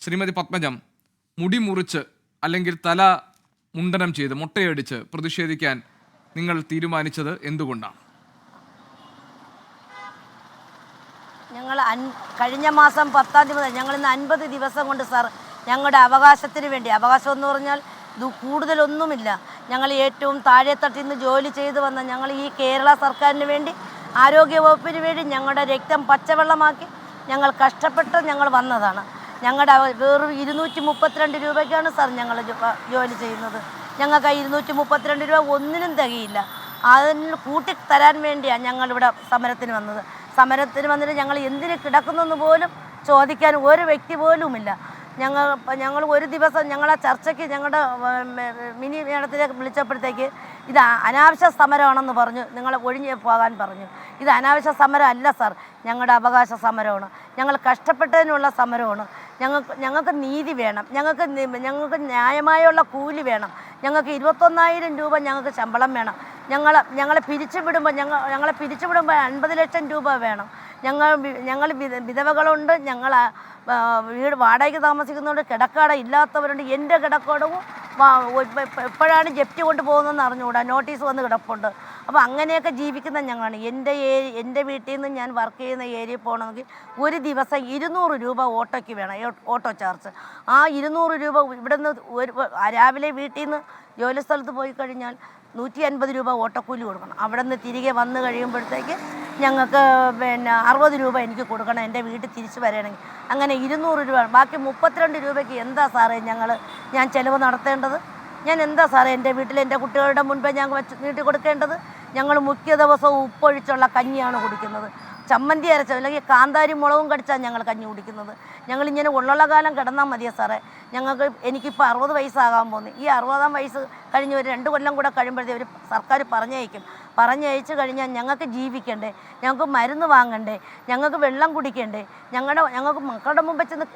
ശ്രീമതി പത്മജം, മുടി മുറിച്ച് അല്ലെങ്കിൽ തല മുണ്ടനം ചെയ്ത് മുട്ടയടിച്ച് പ്രതിഷേധിക്കാൻ നിങ്ങൾ തീരുമാനിച്ചത് എന്തുകൊണ്ടാണ്? ഞങ്ങൾ കഴിഞ്ഞ മാസം 10-ാം തീയതി മുതൽ ഞങ്ങൾ ഇന്ന് 50 ദിവസം കൊണ്ട് സാർ ഞങ്ങളുടെ അവകാശത്തിന് വേണ്ടി, അവകാശം എന്ന് പറഞ്ഞാൽ ഇത് കൂടുതലൊന്നുമില്ല, ഞങ്ങൾ ഏറ്റവും താഴെത്തട്ടിൽ നിന്ന് ജോലി ചെയ്തു വന്ന ഞങ്ങൾ ഈ കേരള സർക്കാരിന് വേണ്ടി, ആരോഗ്യവകുപ്പിന് വേണ്ടി ഞങ്ങളുടെ രക്തം പച്ചവെള്ളമാക്കി ഞങ്ങൾ കഷ്ടപ്പെട്ട് ഞങ്ങൾ വന്നതാണ്. ഞങ്ങളുടെ വെറും 232 രൂപയ്ക്കാണ് സാർ ഞങ്ങൾ ജോലി ചെയ്യുന്നത്. ഞങ്ങൾക്ക് ആ 232 രൂപ ഒന്നിനും തികയില്ല. അതിന് കൂട്ടിത്തരാൻ വേണ്ടിയാണ് ഞങ്ങളിവിടെ സമരത്തിന് വന്നത്. സമരത്തിന് വന്നിട്ട് ഞങ്ങൾ എന്തിന് കിടക്കുന്നെന്ന് പോലും ചോദിക്കാൻ ഒരു വ്യക്തി പോലുമില്ല. ഞങ്ങൾ ഒരു ദിവസം ഞങ്ങളെ ചർച്ചയ്ക്ക് ഞങ്ങളുടെ മിനി മേഡത്തിലേക്ക് വിളിച്ചപ്പോഴത്തേക്ക് ഇത് അനാവശ്യ സമരമാണെന്ന് പറഞ്ഞു, നിങ്ങൾ ഒഴിഞ്ഞ് പോകാൻ പറഞ്ഞു. ഇത് അനാവശ്യ സമരം അല്ല സാർ, ഞങ്ങളുടെ അവകാശ സമരമാണ്, ഞങ്ങൾ കഷ്ടപ്പെട്ടതിനുള്ള സമരമാണ്. ഞങ്ങൾക്ക് നീതി വേണം, ഞങ്ങൾക്ക് ന്യായമായുള്ള കൂലി വേണം, ഞങ്ങൾക്ക് 21,000 രൂപ ഞങ്ങൾക്ക് ശമ്പളം വേണം. ഞങ്ങളെ പിരിച്ചുവിടുമ്പോൾ 50 ലക്ഷം രൂപ വേണം. ഞങ്ങൾ വിധവകളുണ്ട്, ഞങ്ങൾ വീട് വാടകയ്ക്ക് താമസിക്കുന്നതുകൊണ്ട് കിടക്കാട ഇല്ലാത്തവരുണ്ട്. എൻ്റെ കിടക്കടവും എപ്പോഴാണ് ജപ്തി കൊണ്ട് പോകുന്നതെന്ന് അറിഞ്ഞുകൂടാ, നോട്ടീസ് വന്ന് കിടപ്പുണ്ട്. അപ്പോൾ അങ്ങനെയൊക്കെ ജീവിക്കുന്ന ഞങ്ങളാണ്. എൻ്റെ വീട്ടിൽ നിന്ന് ഞാൻ വർക്ക് ചെയ്യുന്ന ഏരിയയിൽ പോകണമെങ്കിൽ ഒരു ദിവസം 200 രൂപ ഓട്ടോയ്ക്ക് വേണം, ഓട്ടോ ചാർജ്. ആ 200 രൂപ ഇവിടെ നിന്ന് രാവിലെ വീട്ടിൽ നിന്ന് ജോലി സ്ഥലത്ത് പോയി കഴിഞ്ഞാൽ 150 രൂപ ഓട്ടോക്കൂലി കൊടുക്കണം. അവിടെ നിന്ന് തിരികെ വന്നു കഴിയുമ്പോഴത്തേക്ക് ഞങ്ങൾക്ക് 60 രൂപ എനിക്ക് കൊടുക്കണം എൻ്റെ വീട്ടിൽ തിരിച്ച് വരികയാണെങ്കിൽ. അങ്ങനെ 200 രൂപ, ബാക്കി 32 രൂപയ്ക്ക് എന്താ സാറേ ഞാൻ ചിലവ് നടത്തേണ്ടത്? ഞാൻ എന്താ സാറേ എൻ്റെ വീട്ടിൽ എൻ്റെ കുട്ടികളുടെ മുൻപേ ഞാൻ നീട്ടി കൊടുക്കേണ്ടത്? ഞങ്ങൾ മിക്ക ദിവസവും ഉപ്പൊഴിച്ചുള്ള കഞ്ഞിയാണ് കുടിക്കുന്നത്, ചമ്മന്തി അരച്ച അല്ലെങ്കിൽ കാന്താരി മുളകും കടിച്ചാണ് ഞങ്ങൾ കഞ്ഞി കുടിക്കുന്നത്. ഞങ്ങളിങ്ങനെ ഉള്ള കാലം കിടന്നാൽ മതിയോ സാറേ? എനിക്കിപ്പോൾ 60 വയസ്സാകാൻ പോകുന്നു. ഈ 60-ാം വയസ്സ് കഴിഞ്ഞ് ഒരു 2 കൊല്ലം കൂടെ കഴിയുമ്പോഴത്തേ ഒരു സർക്കാർ പറഞ്ഞയച്ചു കഴിഞ്ഞാൽ ഞങ്ങൾക്ക് ജീവിക്കണ്ടേ, ഞങ്ങൾക്ക് മരുന്ന് വാങ്ങണ്ടേ, ഞങ്ങൾക്ക് വെള്ളം കുടിക്കണ്ടേ, ഞങ്ങൾക്ക് മക്കളുടെ മുമ്പ് ചെന്ന്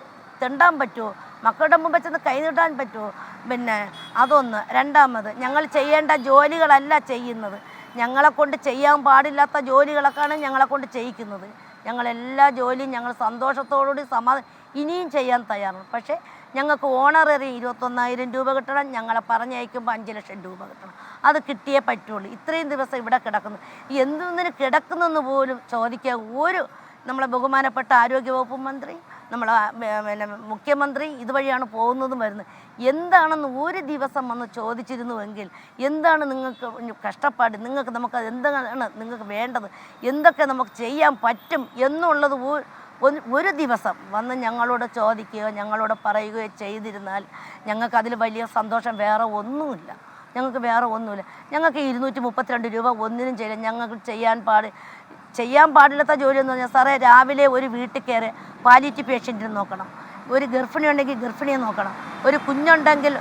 തെണ്ടാൻ പറ്റുമോ? മക്കളുടെ മുമ്പ് ചെന്ന് കൈ നീട്ടാൻ പറ്റുമോ? അതൊന്ന്. രണ്ടാമത്, ഞങ്ങൾ ചെയ്യേണ്ട ജോലികളല്ല ചെയ്യുന്നത്, ഞങ്ങളെക്കൊണ്ട് ചെയ്യാൻ പാടില്ലാത്ത ജോലികളൊക്കെയാണ് ഞങ്ങളെക്കൊണ്ട് ചെയ്യിക്കുന്നത്. ഞങ്ങളെല്ലാ ജോലിയും ഞങ്ങൾ സന്തോഷത്തോടുകൂടി ഇനിയും ചെയ്യാൻ തയ്യാറാണ്. പക്ഷേ ഞങ്ങൾക്ക് ഓണററി 21,000 രൂപ കിട്ടണം, ഞങ്ങളെ പറഞ്ഞയക്കുമ്പോൾ 5 ലക്ഷം രൂപ കിട്ടണം. അത് കിട്ടിയേ പറ്റുള്ളൂ. ഇത്രയും ദിവസം ഇവിടെ കിടക്കുന്നു, എന്തിനു കിടക്കുന്നെന്ന് പോലും ചോദിക്കുക നമ്മളെ ബഹുമാനപ്പെട്ട ആരോഗ്യവകുപ്പ് മന്ത്രി, നമ്മളെ മുഖ്യമന്ത്രി ഇതുവഴിയാണ് പോകുന്നതും വരുന്നത്. എന്താണെന്ന് ഒരു ദിവസം വന്ന് ചോദിച്ചിരുന്നുവെങ്കിൽ, എന്താണ് നിങ്ങൾക്ക് കഷ്ടപ്പാട്, നമുക്ക് എന്താണ് നിങ്ങൾക്ക് വേണ്ടത്, എന്തൊക്കെ നമുക്ക് ചെയ്യാൻ പറ്റും എന്നുള്ളത് ഒരു ദിവസം വന്ന് ഞങ്ങളോട് ചോദിക്കുകയോ ഞങ്ങളോട് പറയുകയോ ചെയ്തിരുന്നാൽ ഞങ്ങൾക്കതിൽ വലിയ സന്തോഷം വേറെ ഒന്നുമില്ല. ഞങ്ങൾക്ക് 232 രൂപ ഒന്നിനും ചെയ്യില്ല. ഞങ്ങൾക്ക് ചെയ്യാൻ പാടില്ലാത്ത ജോലി എന്ന് പറഞ്ഞാൽ സാറേ, രാവിലെ ഒരു വീട്ടിൽ കയറി പാലിയേറ്റീവ് പേഷ്യൻറ്റിനെ നോക്കണം, ഒരു ഗർഭിണി ഉണ്ടെങ്കിൽ ഗർഭിണിയെ നോക്കണം, ഒരു കുഞ്ഞുണ്ടെങ്കിൽ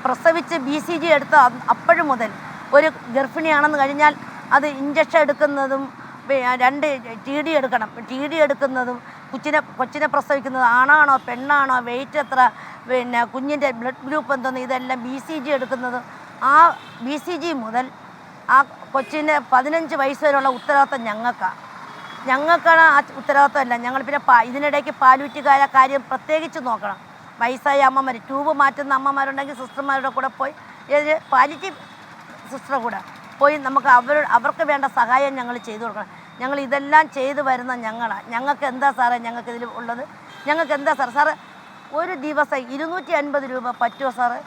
പ്രസവിച്ച് BCG എടുത്ത അപ്പോഴും മുതൽ ഒരു ഗർഭിണിയാണെന്ന് കഴിഞ്ഞാൽ അത് ഇഞ്ചക്ഷൻ എടുക്കുന്നതും 2 TD എടുക്കണം. TD എടുക്കുന്നതും കൊച്ചിനെ പ്രസവിക്കുന്നത് ആണാണോ പെണ്ണാണോ, വെയിറ്റ് എത്ര, കുഞ്ഞിൻ്റെ ബ്ലഡ് ഗ്രൂപ്പ് എന്തെന്ന്, ഇതെല്ലാം BCG എടുക്കുന്നതും ആ BCG മുതൽ ആ കൊച്ചിന് 15 വയസ്സ് വരെയുള്ള ഉത്തരവാദിത്വം ഞങ്ങൾക്കാണ്. ആ ഉത്തരവാദിത്വമല്ല. ഞങ്ങൾ പിന്നെ ഇതിനിടയ്ക്ക് പാലൂറ്റിക്കാരെ കാര്യം പ്രത്യേകിച്ച് നോക്കണം. വയസ്സായ അമ്മമാർ, ട്യൂബ് മാറ്റുന്ന അമ്മമാരുണ്ടെങ്കിൽ സിസ്റ്റർമാരുടെ കൂടെ പോയി, പാലിറ്റീവ് സിസ്റ്ററുടെ കൂടെ പോയി നമുക്ക് അവർക്ക് വേണ്ട സഹായം ഞങ്ങൾ ചെയ്തു കൊടുക്കണം. ഞങ്ങൾ ഇതെല്ലാം ചെയ്തു വരുന്ന ഞങ്ങൾക്ക് എന്താ സാറേ ഞങ്ങൾക്കിതിൽ ഉള്ളത്? ഞങ്ങൾക്ക് എന്താ സാറേ ഒരു ദിവസം 250 രൂപ പറ്റുമോ സാറേ?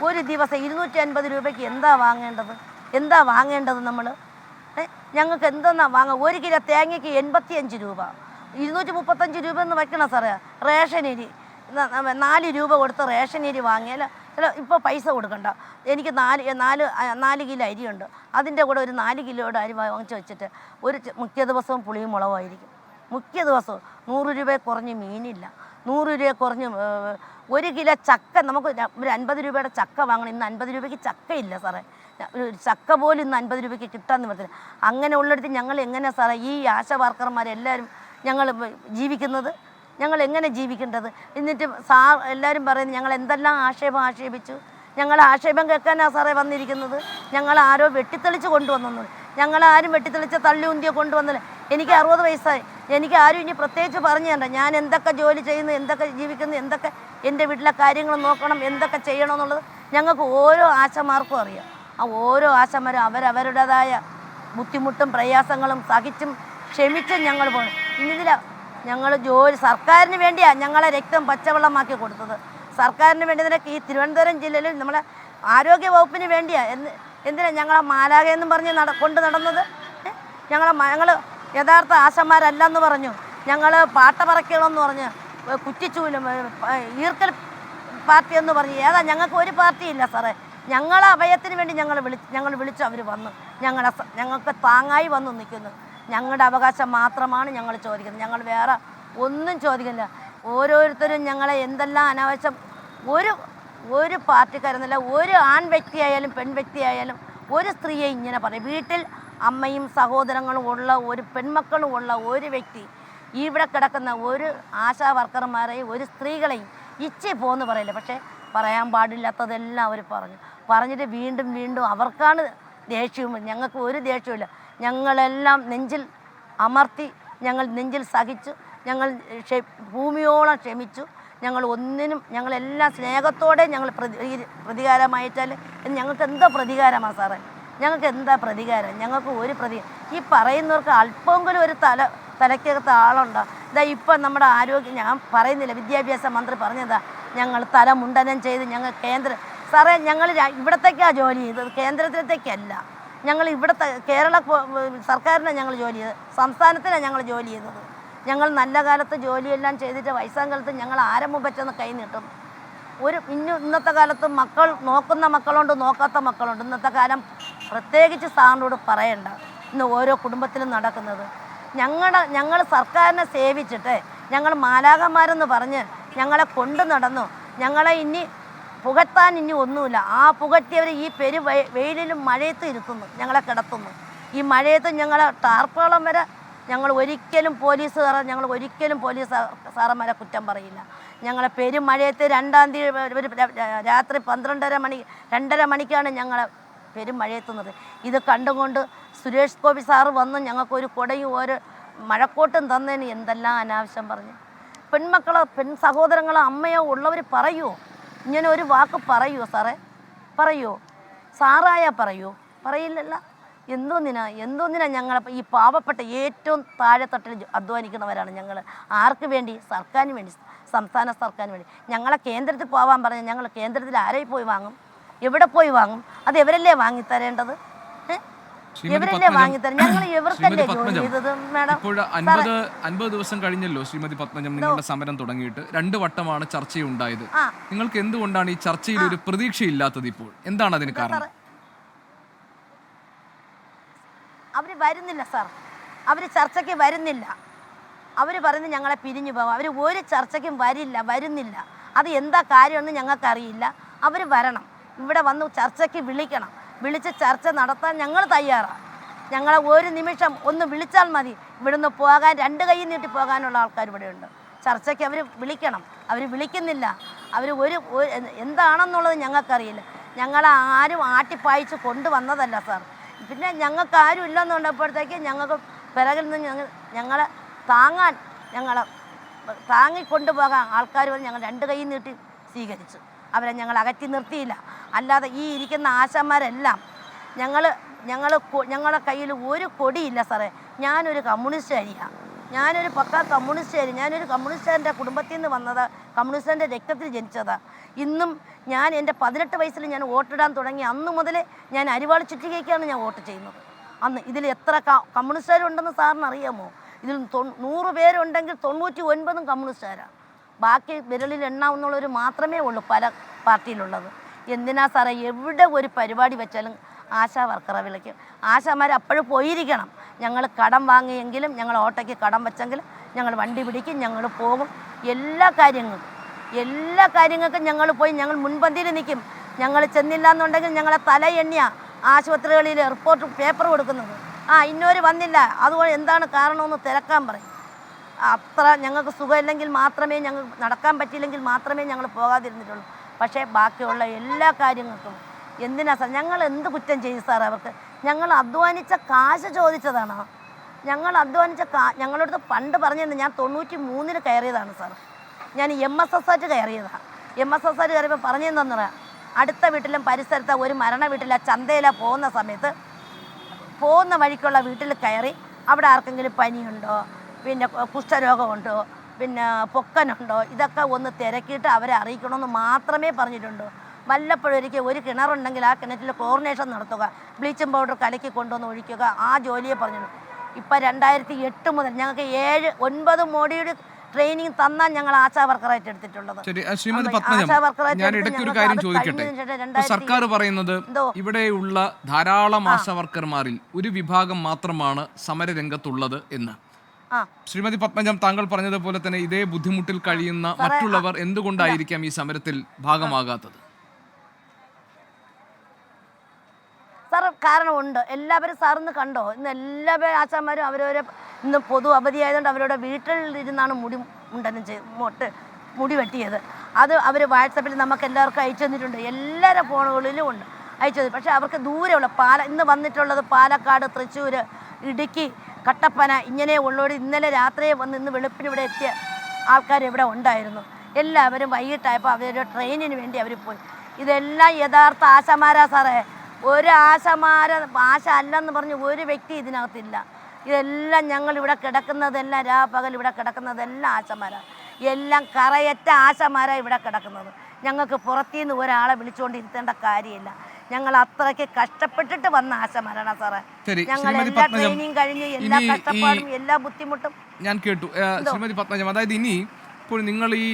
ഒരു ദിവസം 250 രൂപയ്ക്ക് എന്താ വാങ്ങേണ്ടത് നമ്മൾ? ഞങ്ങൾക്ക് എന്തെന്നാ വാങ്ങുക? 1 കിലോ തേങ്ങയ്ക്ക് 85 രൂപ, 235 രൂപ എന്ന് വയ്ക്കണം സാറേ. റേഷൻ അരി 4 രൂപ കൊടുത്ത് റേഷൻ അരി വാങ്ങിയാൽ ഇപ്പോൾ പൈസ കൊടുക്കണ്ട. എനിക്ക് 4 കിലോ അരിയുണ്ട്, അതിൻ്റെ കൂടെ ഒരു 4 കിലോയുടെ അരി വാങ്ങിച്ച് വെച്ചിട്ട് മിക്ക ദിവസവും പുളിയും മുളകുമായിരിക്കും. മിക്ക ദിവസവും 100 രൂപയെ കുറഞ്ഞ് മീനില്ല, 100 രൂപയെ കുറഞ്ഞ് 1 കിലോ ചക്ക. നമുക്ക് ഒരു 50 രൂപയുടെ ചക്ക വാങ്ങണം. ഇന്ന് 50 രൂപയ്ക്ക് ചക്കയില്ല സാറേ. ഒരു ചക്ക പോലും ഇന്ന് 50 രൂപയ്ക്ക് കിട്ടാൻ പറ്റില്ല. അങ്ങനെ ഉള്ളിടത്ത് ഞങ്ങൾ എങ്ങനെ സാറേ ഈ ആശാ വർക്കർമാരെല്ലാവരും ഞങ്ങൾ ജീവിക്കുന്നത്? ഞങ്ങൾ എങ്ങനെ ജീവിക്കേണ്ടത്? എന്നിട്ട് എല്ലാവരും പറയുന്നത് ഞങ്ങൾ എന്തെല്ലാം ആക്ഷേപിച്ചു. ഞങ്ങൾ ആക്ഷേപം കേൾക്കാനാണ് സാറേ വന്നിരിക്കുന്നത്. ഞങ്ങൾ ആരോ വെട്ടിത്തെളിച്ച് കൊണ്ടുവന്നു. ഞങ്ങളാരും വെട്ടിത്തെളിച്ച് തള്ളി ഉന്തിയെ കൊണ്ടുവന്നില്ല. എനിക്ക് 60 വയസ്സായി. എനിക്ക് ആരും ഇനി പ്രത്യേകിച്ച് പറഞ്ഞു തരണ്ട. ഞാൻ എന്തൊക്കെ ജോലി ചെയ്യുന്നു, എന്തൊക്കെ ജീവിക്കുന്നു, എന്തൊക്കെ എൻ്റെ വീട്ടിലെ കാര്യങ്ങൾ നോക്കണം, എന്തൊക്കെ ചെയ്യണമെന്നുള്ളത് ഞങ്ങൾക്ക് ഓരോ ആശമാർക്കും അറിയാം. ആ ഓരോ ആശമാരും അവരവരുടേതായ ബുദ്ധിമുട്ടും പ്രയാസങ്ങളും സഹിച്ചും ക്ഷമിച്ചും ഞങ്ങൾ പോകണം. ഇന്നിതില ഞങ്ങൾ സർക്കാരിന് വേണ്ടിയാണ് ഞങ്ങളെ രക്തം പച്ചവെള്ളമാക്കി കൊടുത്തത്. സർക്കാരിന് വേണ്ടി തന്നെ ഈ തിരുവനന്തപുരം ജില്ലയിൽ നമ്മളെ ആരോഗ്യ വകുപ്പിന് വേണ്ടിയാണ്. എന്തിനാണ് ഞങ്ങളെ മാലാകയെന്നും പറഞ്ഞ് കൊണ്ട് നടന്നത്? ഞങ്ങൾ യഥാർത്ഥ ആശമാരല്ലെന്ന് പറഞ്ഞു. ഞങ്ങൾ പാട്ട പറക്കണമെന്ന് പറഞ്ഞ് കുറ്റിച്ചൂലും ഈർക്കൽ പാർട്ടി എന്ന് പറഞ്ഞു. ഏതാ? ഞങ്ങൾക്ക് ഒരു പാർട്ടിയില്ല സാറേ. ഞങ്ങളെ അഭയത്തിന് വേണ്ടി ഞങ്ങൾ വിളിച്ചു. അവർ വന്നു ഞങ്ങൾക്ക് താങ്ങായി വന്നു നിൽക്കുന്നു. ഞങ്ങളുടെ അവകാശം മാത്രമാണ് ഞങ്ങൾ ചോദിക്കുന്നത്. ഞങ്ങൾ വേറെ ഒന്നും ചോദിക്കില്ല. ഓരോരുത്തരും ഞങ്ങളെ എന്തെല്ലാം അനാവശ്യം ഒരു പാർട്ടിക്കാരെന്നല്ല, ഒരു ആൺ വ്യക്തിയായാലും പെൺ വ്യക്തിയായാലും ഒരു സ്ത്രീയെ ഇങ്ങനെ പറയും. വീട്ടിൽ അമ്മയും സഹോദരങ്ങളും ഉള്ള ഒരു പെൺമക്കളും ഉള്ള ഒരു വ്യക്തി ഇവിടെ കിടക്കുന്ന ഒരു ആശാ വർക്കർമാരെയും ഒരു സ്ത്രീകളെയും ഇച്ചി പോന്ന് പറയില്ല. പക്ഷേ പറയാൻ പാടില്ലാത്തതെല്ലാം അവർ പറഞ്ഞിട്ട് വീണ്ടും അവർക്കാണ് ദേഷ്യവും. ഞങ്ങൾക്ക് ഒരു ദേഷ്യമില്ല. ഞങ്ങളെല്ലാം നെഞ്ചിൽ അമർത്തി, ഞങ്ങൾ നെഞ്ചിൽ സഹിച്ചു, ഞങ്ങൾ ഭൂമിയോളം ക്ഷമിച്ചു. ഞങ്ങളെല്ലാം സ്നേഹത്തോടെ ഞങ്ങൾ പ്രതികാരമായിട്ടാൽ ഞങ്ങൾക്ക് എന്താ പ്രതികാരമാണ് സാറേ? ഞങ്ങൾക്ക് എന്താ പ്രതികാരം? ഞങ്ങൾക്ക് ഒരു ഈ പറയുന്നവർക്ക് അല്പമെങ്കിലും ഒരു തലയ്ക്കകത്ത് ആളുണ്ടോ? ഇതാ ഇപ്പം നമ്മുടെ ഞാൻ പറയുന്നില്ല, വിദ്യാഭ്യാസ മന്ത്രി പറഞ്ഞതാ ഞങ്ങൾ തല മുണ്ടനം ചെയ്ത് ഞങ്ങൾ സാറേ ഞങ്ങൾ ഇവിടത്തേക്കാണ് ജോലി ചെയ്തത്, കേന്ദ്രത്തിലേക്കല്ല. ഞങ്ങൾ ഇവിടുത്തെ കേരള സർക്കാരിനാണ് ഞങ്ങൾ ജോലി ചെയ്തത്, സംസ്ഥാനത്തിനാണ് ഞങ്ങൾ ജോലി ചെയ്തത്. ഞങ്ങൾ നല്ല കാലത്ത് ജോലിയെല്ലാം ചെയ്തിട്ട് വയസ്സാം കാലത്ത് ഞങ്ങൾ ആരംഭം പറ്റുന്ന കൈ നീട്ടും. ഇന്നത്തെ കാലത്ത് നോക്കുന്ന മക്കളുണ്ട്, നോക്കാത്ത മക്കളുണ്ട്. ഇന്നത്തെ കാലം പ്രത്യേകിച്ച് സാറിനോട് പറയണ്ട. ഇന്ന് ഓരോ കുടുംബത്തിലും നടക്കുന്നത് ഞങ്ങൾ സർക്കാരിനെ സേവിച്ചിട്ട് ഞങ്ങൾ മാലാഖമാരെന്ന് പറഞ്ഞ് ഞങ്ങളെ കൊണ്ടു നടന്നു. ഞങ്ങളെ പുകഴ്ത്താൻ ഒന്നുമില്ല. ആ പുകഴ്ത്തിയവർ ഈ വെയിലിലും മഴയത്തും ഇരുത്തുന്നു, ഞങ്ങളെ കിടത്തുന്നു. ഈ മഴയത്ത് ഞങ്ങളെ ടാർപ്പോളം വരെ ഞങ്ങൾ ഒരിക്കലും പോലീസ് സാറന്മാരെ കുറ്റം പറയില്ല. ഞങ്ങളെ പെരുമഴയത്ത് 2-ാം തീയതി രാത്രി 2:30 മണിക്കാണ് ഞങ്ങളെ പെരുമഴയെത്തുന്നത്. ഇത് കണ്ടുകൊണ്ട് സുരേഷ് ഗോപി സാറ് വന്ന് ഞങ്ങൾക്കൊരു കുടയും ഒരു മഴക്കോട്ടും തന്നതിന് എന്തെല്ലാം അനാവശ്യം പറഞ്ഞു. പെൺ സഹോദരങ്ങളോ അമ്മയോ ഉള്ളവർ പറയുമോ? ഇങ്ങനെ ഒരു വാക്ക് പറയുമോ സാറേ? പറയുമോ? സാറായാൽ പറയുമോ? പറയില്ലല്ലോ. എന്തോന്നിനാ ഞങ്ങളെ ഈ പാവപ്പെട്ട ഏറ്റവും താഴെത്തട്ടിൽ അധ്വാനിക്കുന്നവരാണ് ഞങ്ങൾ. ആർക്ക് വേണ്ടി? സർക്കാരിന് വേണ്ടി, സംസ്ഥാന സർക്കാരിന് വേണ്ടി. ഞങ്ങളെ കേന്ദ്രത്തിൽ പോകാൻ പറഞ്ഞാൽ ഞങ്ങൾ കേന്ദ്രത്തിൽ ആരെ പോയി വാങ്ങും? എവിടെ പോയി വാങ്ങും? അത് എവരല്ലേ വാങ്ങിത്തരേണ്ടത്? എവരല്ലേ വാങ്ങിത്തരാം? ഞങ്ങൾ എവർക്കല്ലേ ജോലി ചെയ്തത് മാഡം? ഇപ്പോൾ 50 ദിവസം കഴിഞ്ഞല്ലോ ശ്രീമതി പത്മജം നിങ്ങളുടെ സമരം തുടങ്ങിയിട്ട്. 2 വട്ടമാണ് ചർച്ചയുണ്ടായത്. നിങ്ങൾക്ക് എന്തുകൊണ്ടാണ് ഈ ചർച്ചയിൽ ഒരു പ്രതീക്ഷയില്ലാത്തത്? ഇപ്പോൾ എന്താണ് അതിന് കാരണം? അവർ വരുന്നില്ല സാർ. അവർ ചർച്ചയ്ക്ക് വരുന്നില്ല. അവർ പറയുന്നത് ഞങ്ങളെ പിരിഞ്ഞു പോകാം. അവർ ഒരു ചർച്ചയ്ക്കും വരുന്നില്ല. അത് എന്താ കാര്യമെന്ന് ഞങ്ങൾക്കറിയില്ല. അവർ വരണം, ഇവിടെ വന്ന് ചർച്ചയ്ക്ക് വിളിച്ച് ചർച്ച നടത്താൻ ഞങ്ങൾ തയ്യാറാണ്. ഞങ്ങളെ ഒരു നിമിഷം ഒന്ന് വിളിച്ചാൽ മതി, ഇവിടുന്ന് പോകാൻ 2 കൈ നീട്ടി പോകാനുള്ള ആൾക്കാർ ഇവിടെയുണ്ട്. ചർച്ചയ്ക്ക് അവർ വിളിക്കണം. അവർ വിളിക്കുന്നില്ല. അവർ എന്താണെന്നുള്ളത് ഞങ്ങൾക്കറിയില്ല. ഞങ്ങളെ ആരും ആട്ടിപ്പായിച്ച് കൊണ്ടുവന്നതല്ല സാർ. പിന്നെ ഞങ്ങൾക്ക് ആരും ഇല്ലെന്നുണ്ടപ്പോഴത്തേക്ക് ഞങ്ങൾക്ക് പിറകിൽ നിന്ന് ഞങ്ങളെ താങ്ങിക്കൊണ്ടുപോകാൻ ആൾക്കാർ വന്ന് ഞങ്ങൾ 2 കൈ നീട്ടി സ്വീകരിച്ചു. അവരെ ഞങ്ങൾ അകറ്റി നിർത്തിയില്ല. അല്ലാതെ ഈ ഇരിക്കുന്ന ആശാന്മാരെല്ലാം ഞങ്ങളുടെ കയ്യിൽ ഒരു കൊടിയില്ല സാറേ. ഞാനൊരു കമ്മ്യൂണിസ്റ്റുകാരിയാണ്. ഞാനൊരു പക്കാ കമ്മ്യൂണിസ്റ്റുകാരി. ഞാനൊരു കമ്മ്യൂണിസ്റ്റുകാരൻ്റെ കുടുംബത്തിൽ നിന്ന് വന്നതാണ്. കമ്മ്യൂണിസ്റ്റിൻ്റെ രക്തത്തിൽ ജനിച്ചതാണ്. ഇന്നും ഞാൻ എൻ്റെ 18 വയസ്സിൽ ഞാൻ വോട്ടിടാൻ തുടങ്ങി അന്ന് മുതലേ ഞാൻ അരിവാൾ ചുറ്റികയ്ക്കാണ് ഞാൻ വോട്ട് ചെയ്യുന്നത്. അന്ന് ഇതിൽ എത്ര കമ്മ്യൂണിസ്റ്റുകാരുണ്ടെന്ന് സാറിന് അറിയാമോ? ഇതിൽ 100 പേരുണ്ടെങ്കിൽ 99 കമ്മ്യൂണിസ്റ്റുകാരാണ്. ബാക്കി വിരലിൽ എണ്ണാവുന്നുള്ളവർ മാത്രമേ ഉള്ളൂ പല പാർട്ടിയിലുള്ളത്. എന്തിനാ സാറേ? എവിടെ ഒരു പരിപാടി വെച്ചാലും ആശാ വർക്കറെ വിളിക്കും. ആശാമാർ അപ്പോഴും പോയിരിക്കണം. ഞങ്ങൾ കടം വാങ്ങിയെങ്കിലും, ഞങ്ങൾ ഓട്ടോയ്ക്ക് കടം വെച്ചെങ്കിലും ഞങ്ങൾ വണ്ടി പിടിക്കും, ഞങ്ങൾ പോകും. എല്ലാ കാര്യങ്ങൾക്കും ഞങ്ങൾ പോയി ഞങ്ങൾ മുൻപന്തിയിൽ നിൽക്കും. ഞങ്ങൾ ചെന്നില്ല എന്നുണ്ടെങ്കിൽ ഞങ്ങളെ തല എണ്ണിയാണ് ആശുപത്രികളിൽ പേപ്പർ കൊടുക്കുന്നത്. ഇന്നോര് വന്നില്ല, അതുകൊണ്ട് എന്താണ് കാരണമെന്ന് തിരക്കാൻ പറയും. അത്ര ഞങ്ങൾക്ക് സുഖമില്ലെങ്കിൽ മാത്രമേ, ഞങ്ങൾ നടക്കാൻ പറ്റിയില്ലെങ്കിൽ മാത്രമേ ഞങ്ങൾ പോകാതിരുന്നിട്ടുള്ളൂ. പക്ഷേ ബാക്കിയുള്ള എല്ലാ കാര്യങ്ങൾക്കും എന്തിനാ സാർ? ഞങ്ങൾ എന്ത് കുറ്റം ചെയ്തു സാർ അവർക്ക്? ഞങ്ങൾ അധ്വാനിച്ച കാശ് ചോദിച്ചതാണ്. ഞങ്ങൾ അധ്വാനിച്ച ഞങ്ങളടുത്ത് പണ്ട് പറഞ്ഞിരുന്നു, ഞാൻ 93 കയറിയതാണ് സാർ. ഞാൻ MSS കയറിയതാണ്. MSS കയറിയപ്പോൾ പറഞ്ഞതെന്നു പറയാം, അടുത്ത വീട്ടിലും പരിസരത്ത് ഒരു മരണ വീട്ടിൽ ചന്തയിലാണ് പോകുന്ന സമയത്ത് പോകുന്ന വഴിക്കുള്ള വീട്ടിൽ കയറി അവിടെ ആർക്കെങ്കിലും പനിയുണ്ടോ, പിന്നെ കുഷ്ഠരോഗമുണ്ടോ, പിന്നെ പൊക്കനുണ്ടോ, ഇതൊക്കെ ഒന്ന് തിരക്കിയിട്ട് അവരെ അറിയിക്കണമെന്ന് മാത്രമേ പറഞ്ഞിട്ടുള്ളൂ. വല്ലപ്പോഴും ഒരിക്കൽ ഒരു കിണറുണ്ടെങ്കിൽ ആ കിണറ്റിൽ ക്ലോറിനേഷൻ നടത്തുക, ബ്ലീച്ചിങ് പൗഡർ കലക്കി കൊണ്ടുവന്ന് ഒഴിക്കുക, ആ ജോലിയെ പറഞ്ഞിട്ടുള്ളൂ. ഇപ്പം 2008 മുതൽ ഞങ്ങൾക്ക് 9 മോഡിയുടെ ട്രെയിനിങ് തന്നാൽ ഞങ്ങൾ ആശാ വർക്കറായിട്ട് എടുത്തിട്ടുള്ളത്. ശ്രീമതി പത്മജം, ഞാൻ ഇടയ്ക്ക് ഒരു കാര്യം ചോദിക്കട്ടെ. സർക്കാർ പറയുന്നത് ഇവിടെയുള്ള ധാരാളം ആശാ വർക്കർമാരിൽ ഒരു വിഭാഗം മാത്രമാണ് സമരരംഗത്തുള്ളത് എന്ന്. ശ്രീമതി പത്മജം, താങ്കൾ പറഞ്ഞതുപോലെ തന്നെ ഇതേ ബുദ്ധിമുട്ടിൽ കഴിയുന്ന മറ്റുള്ളവർ എന്തുകൊണ്ടായിരിക്കാം ഈ സമരത്തിൽ ഭാഗമാകാത്തത്? സാർ കാരണമുണ്ട്. എല്ലാവരും സാറിന്ന് കണ്ടോ, ഇന്ന് എല്ലാവരും ആശാന്മാരും അവരവരെ ഇന്ന് പൊതു അവധിയായതുകൊണ്ട് അവരുടെ വീട്ടിലിരുന്നാണ് മുടി വെട്ടിയത്. അത് അവർ വാട്സപ്പിൽ നമുക്ക് എല്ലാവർക്കും അയച്ചു തന്നിട്ടുണ്ട്, എല്ലാവരുടെ ഫോണുകളിലും ഉണ്ട് അയച്ചു തന്നു. പക്ഷേ അവർക്ക് ദൂരെയുള്ള ഇന്ന് വന്നിട്ടുള്ളത് പാലക്കാട്, തൃശ്ശൂർ, ഇടുക്കി, കട്ടപ്പന ഇങ്ങനെ ഉള്ളവർ ഇന്നലെ രാത്രിയെ വന്ന് ഇന്ന് വെളുപ്പിന് ഇവിടെ എത്തിയ ആൾക്കാർ ഇവിടെ ഉണ്ടായിരുന്നു. എല്ലാവരും വൈകിട്ടായപ്പോൾ അവരുടെ ട്രെയിനിന് വേണ്ടി അവർ പോയി. ഇതെല്ലാം യഥാർത്ഥ ആശമാരാ സാറേ. ഒരു ആശ അല്ലെന്ന് പറഞ്ഞ് ഒരു വ്യക്തി ഇതിനകത്തില്ല. ഇതെല്ലാം ഞങ്ങളിവിടെ കിടക്കുന്നതെല്ലാം രാപ്പകൽ ഇവിടെ കിടക്കുന്നതെല്ലാം ആശമാരാണ്. എല്ലാം കറയറ്റ ആശമാരാണ് ഇവിടെ കിടക്കുന്നത്. ഞങ്ങൾക്ക് പുറത്തുനിന്ന് ഒരാളെ വിളിച്ചുകൊണ്ടിരുത്തേണ്ട കാര്യമില്ല. ഞങ്ങൾ അത്രയ്ക്ക് കഷ്ടപ്പെട്ടിട്ട് വന്ന ആശമാരാണ് സാറേ. ഞങ്ങൾ എല്ലാ ട്രെയിനിങ് കഴിഞ്ഞ് എല്ലാ കഷ്ടപ്പാടും എല്ലാ ബുദ്ധിമുട്ടും ഞാൻ കേട്ടു. ശ്രീമതി പത്മജം, അതായത് ഇനി ഇപ്പോൾ നിങ്ങൾ ഈ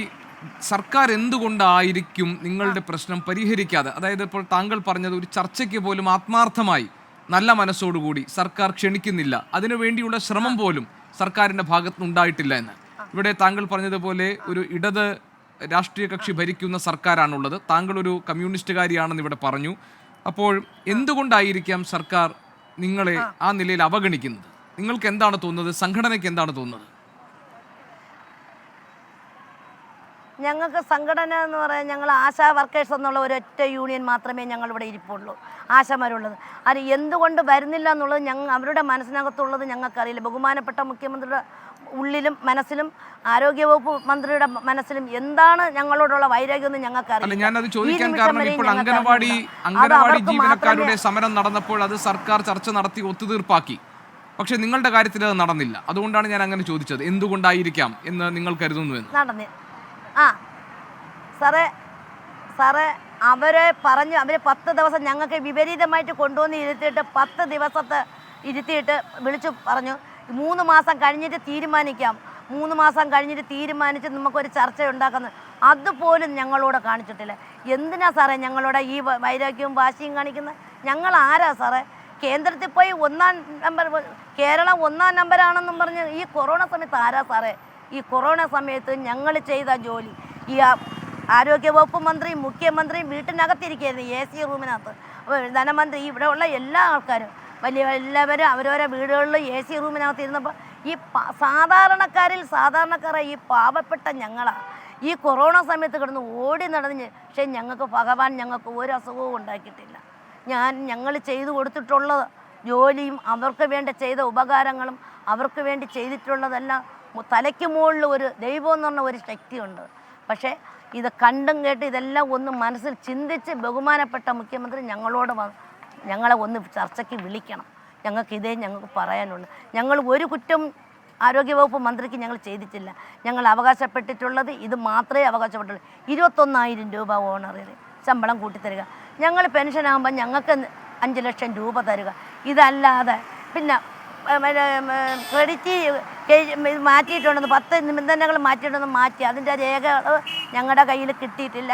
സർക്കാർ എന്തുകൊണ്ടായിരിക്കും നിങ്ങളുടെ പ്രശ്നം പരിഹരിക്കാതെ, അതായത് ഇപ്പോൾ താങ്കൾ പറഞ്ഞത് ഒരു ചർച്ചയ്ക്ക് പോലും ആത്മാർത്ഥമായി നല്ല മനസ്സോടുകൂടി സർക്കാർ ക്ഷണിക്കുന്നില്ല, അതിനുവേണ്ടിയുള്ള ശ്രമം പോലും സർക്കാരിൻ്റെ ഭാഗത്തുനിന്നുണ്ടായിട്ടില്ല എന്ന്. ഇവിടെ താങ്കൾ പറഞ്ഞതുപോലെ ഒരു ഇടത് രാഷ്ട്രീയ കക്ഷി ഭരിക്കുന്ന സർക്കാരാണുള്ളത്, താങ്കൾ ഒരു കമ്മ്യൂണിസ്റ്റുകാരിയാണെന്ന് ഇവിടെ പറഞ്ഞു. അപ്പോൾ എന്തുകൊണ്ടായിരിക്കാം സർക്കാർ നിങ്ങളെ ആ നിലയിൽ അവഗണിക്കുന്നത്? നിങ്ങൾക്ക് എന്താണ് തോന്നുന്നത്? സംഘടനയ്ക്ക് എന്താണ് തോന്നുന്നത്? ഞങ്ങൾക്ക് സംഘടന എന്ന് പറയാൻ ഞങ്ങൾ ആശാ വർക്കേഴ്സ് എന്നുള്ള ഒരൊറ്റ യൂണിയൻ മാത്രമേ ഞങ്ങളിവിടെ ഇരിപ്പുള്ളൂ, ആശാമാരുള്ളത്. അത് എന്തുകൊണ്ട് വരുന്നില്ല എന്നുള്ളത് അവരുടെ മനസ്സിനകത്തുള്ളത് ഞങ്ങൾക്കറിയില്ല. ബഹുമാനപ്പെട്ട മുഖ്യമന്ത്രിയുടെ ഉള്ളിലും മനസ്സിലും ആരോഗ്യവകുപ്പ് മന്ത്രിയുടെ മനസ്സിലും എന്താണ് ഞങ്ങളോടുള്ള വൈരാഗ്യം ഞങ്ങൾക്കറിയില്ല. ഞാനത് ചോദിക്കാൻ കാരണം ഇപ്പോൾ അംഗനവാടി ജീവനക്കാരുടെ സമരം നടന്നപ്പോൾ അത് സർക്കാർ ചർച്ച നടത്തി ഒത്തുതീർപ്പാക്കി. പക്ഷെ നിങ്ങളുടെ കാര്യത്തിൽ അത് നടന്നില്ല. അതുകൊണ്ടാണ് ഞാൻ അങ്ങനെ ചോദിച്ചത്, എന്തുകൊണ്ടായിരിക്കാം എന്ന് നിങ്ങൾ കരുതുന്നു എന്ന്. നടന്നില്ല. സാറേ അവരെ 10 ദിവസം ഞങ്ങൾക്ക് വിപരീതമായിട്ട് കൊണ്ടുവന്ന് ഇരുത്തിയിട്ട് 10 ദിവസത്തെ ഇരുത്തിയിട്ട് വിളിച്ചു പറഞ്ഞു 3 മാസം കഴിഞ്ഞിട്ട് തീരുമാനിക്കാം, 3 മാസം കഴിഞ്ഞിട്ട് തീരുമാനിച്ച് നമുക്കൊരു ചർച്ച ഉണ്ടാക്കുന്നത്. അതുപോലും ഞങ്ങളോട് കാണിച്ചിട്ടില്ല. എന്തിനാ സാറേ ഞങ്ങളോട് ഈ വൈരാഗ്യവും വാശിയും കാണിക്കുന്നത്? ഞങ്ങൾ ആരാ സാറേ? കേന്ദ്രത്തിൽ പോയി 1-ാം നമ്പർ, കേരളം 1-ാം നമ്പറാണെന്നും പറഞ്ഞ് ഈ കൊറോണ സമയത്ത് ആരാ സാറേ? ഈ കൊറോണ സമയത്ത് ഞങ്ങൾ ചെയ്ത ജോലി, ഈ ആരോഗ്യവകുപ്പ് മന്ത്രിയും മുഖ്യമന്ത്രിയും വീട്ടിനകത്തിരിക്കുകയായിരുന്നു, AC റൂമിനകത്ത്. അപ്പോൾ ധനമന്ത്രി, ഇവിടെ ഉള്ള എല്ലാ ആൾക്കാരും എല്ലാവരും അവരവരെ വീടുകളിൽ AC റൂമിനകത്ത് ഇരുന്നപ്പോൾ ഈ സാധാരണക്കാരായ ഈ പാവപ്പെട്ട ഞങ്ങളാണ് ഈ കൊറോണ സമയത്ത് കിടന്ന് ഓടി നടന്ന്. പക്ഷേ ഞങ്ങൾക്ക് ഭഗവാൻ ഞങ്ങൾക്ക് ഒരു അസുഖവും ഉണ്ടാക്കിയിട്ടില്ല. ഞങ്ങൾ ചെയ്തു കൊടുത്തിട്ടുള്ള ജോലിയും അവർക്ക് വേണ്ടി ചെയ്ത ഉപകാരങ്ങളും അവർക്ക് വേണ്ടി ചെയ്തിട്ടുള്ളതെല്ലാം തലയ്ക്ക് മുകളിൽ ഒരു ദൈവം എന്ന് പറഞ്ഞ ഒരു ശക്തിയുണ്ട്. പക്ഷേ ഇത് കണ്ടും കേട്ട് ഇതെല്ലാം ഒന്ന് മനസ്സിൽ ചിന്തിച്ച് ബഹുമാനപ്പെട്ട മുഖ്യമന്ത്രി ഞങ്ങളെ ഒന്ന് ചർച്ചയ്ക്ക് വിളിക്കണം. ഞങ്ങൾക്ക് പറയാനുള്ളൂ. ഞങ്ങൾ ഒരു കുറ്റം ആരോഗ്യവകുപ്പ് മന്ത്രിക്ക് ഞങ്ങൾ ചെയ്തിട്ടില്ല. ഞങ്ങൾ അവകാശപ്പെട്ടിട്ടുള്ളത് ഇത് മാത്രമേ അവകാശപ്പെട്ടുള്ളൂ. 21,000 രൂപ ഓണറിൽ ശമ്പളം കൂട്ടിത്തരിക, ഞങ്ങൾ പെൻഷനാകുമ്പോൾ ഞങ്ങൾക്ക് 5 ലക്ഷം രൂപ തരിക. ഇതല്ലാതെ പിന്നെ ക്രെഡിറ്റ് മാറ്റിയിട്ടുണ്ടെന്ന് 10 നിബന്ധനകൾ മാറ്റി അതിൻ്റെ രേഖകൾ ഞങ്ങളുടെ കയ്യിൽ കിട്ടിയിട്ടില്ല.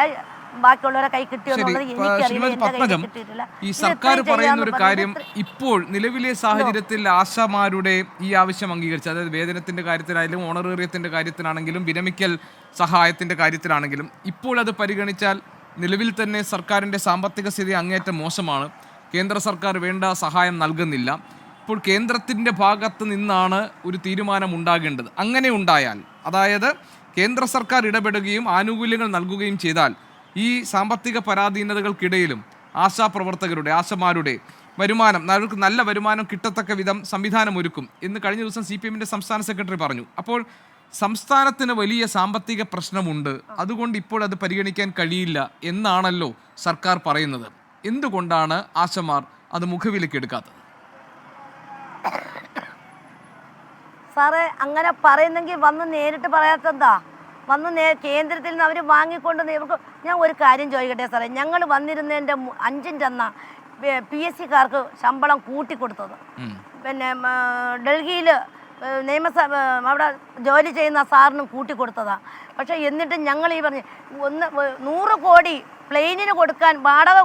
ബാക്കിയുള്ളവരെ കൈ കിട്ടിയെന്നുള്ളത് എനിക്കറിയില്ല. ഈ സർക്കാർ പറയുന്ന ഒരു കാര്യം, ഇപ്പോൾ നിലവിലെ സാഹചര്യത്തിൽ ആശാമാരുടെ ഈ ആവശ്യം അംഗീകരിച്ച്, അതായത് വേതനത്തിന്റെ കാര്യത്തിലായാലും ഓണറേറിയത്തിന്റെ കാര്യത്തിലാണെങ്കിലും വിരമിക്കൽ സഹായത്തിന്റെ കാര്യത്തിലാണെങ്കിലും ഇപ്പോൾ അത് പരിഗണിച്ചാൽ നിലവിൽ തന്നെ സർക്കാരിന്റെ സാമ്പത്തിക സ്ഥിതി അങ്ങേയറ്റം മോശമാണ്. കേന്ദ്ര സർക്കാർ വേണ്ട സഹായം നൽകുന്നില്ല. ഇപ്പോൾ കേന്ദ്രത്തിൻ്റെ ഭാഗത്ത് നിന്നാണ് ഒരു തീരുമാനം ഉണ്ടാകേണ്ടത്. അങ്ങനെ ഉണ്ടായാൽ, അതായത് കേന്ദ്ര സർക്കാർ ഇടപെടുകയും ആനുകൂല്യങ്ങൾ നൽകുകയും ചെയ്താൽ ഈ സാമ്പത്തിക പരാധീനതകൾക്കിടയിലും ആശാപ്രവർത്തകരുടെ, ആശമാരുടെ വരുമാനം, അവർക്ക് നല്ല വരുമാനം കിട്ടത്തക്ക വിധം സംവിധാനം ഒരുക്കും എന്ന് കഴിഞ്ഞ ദിവസം CPM-ന്റെ സംസ്ഥാന സെക്രട്ടറി പറഞ്ഞു. അപ്പോൾ സംസ്ഥാനത്തിന് വലിയ സാമ്പത്തിക പ്രശ്നമുണ്ട്, അതുകൊണ്ട് ഇപ്പോൾ അത് പരിഗണിക്കാൻ കഴിയില്ല എന്നാണല്ലോ സർക്കാർ പറയുന്നത്. എന്തുകൊണ്ടാണ് ആശമാർ അത് മുഖവിലേക്ക് എടുക്കാത്തത്? സാറേ, അങ്ങനെ പറയുന്നെങ്കിൽ വന്ന് നേരിട്ട് പറയാത്തെന്താ? വന്ന് കേന്ദ്രത്തിൽ നിന്ന് അവർ വാങ്ങിക്കൊണ്ട് ഞാൻ ഒരു കാര്യം ചോദിക്കട്ടെ സാറേ, ഞങ്ങൾ വന്നിരുന്നതിൻ്റെ 5-ൻ്റെ അന്നാ PSC-കാർക്ക് ശമ്പളം കൂട്ടിക്കൊടുത്തത്. പിന്നെ ഡൽഹിയിൽ നിയമസഭ അവിടെ ജോലി ചെയ്യുന്ന സാറിനും കൂട്ടിക്കൊടുത്തതാണ്. പക്ഷേ എന്നിട്ട് ഞങ്ങൾ ഈ പറഞ്ഞ് 100 കോടി പ്ലെയിനിന് കൊടുക്കാൻ വാടക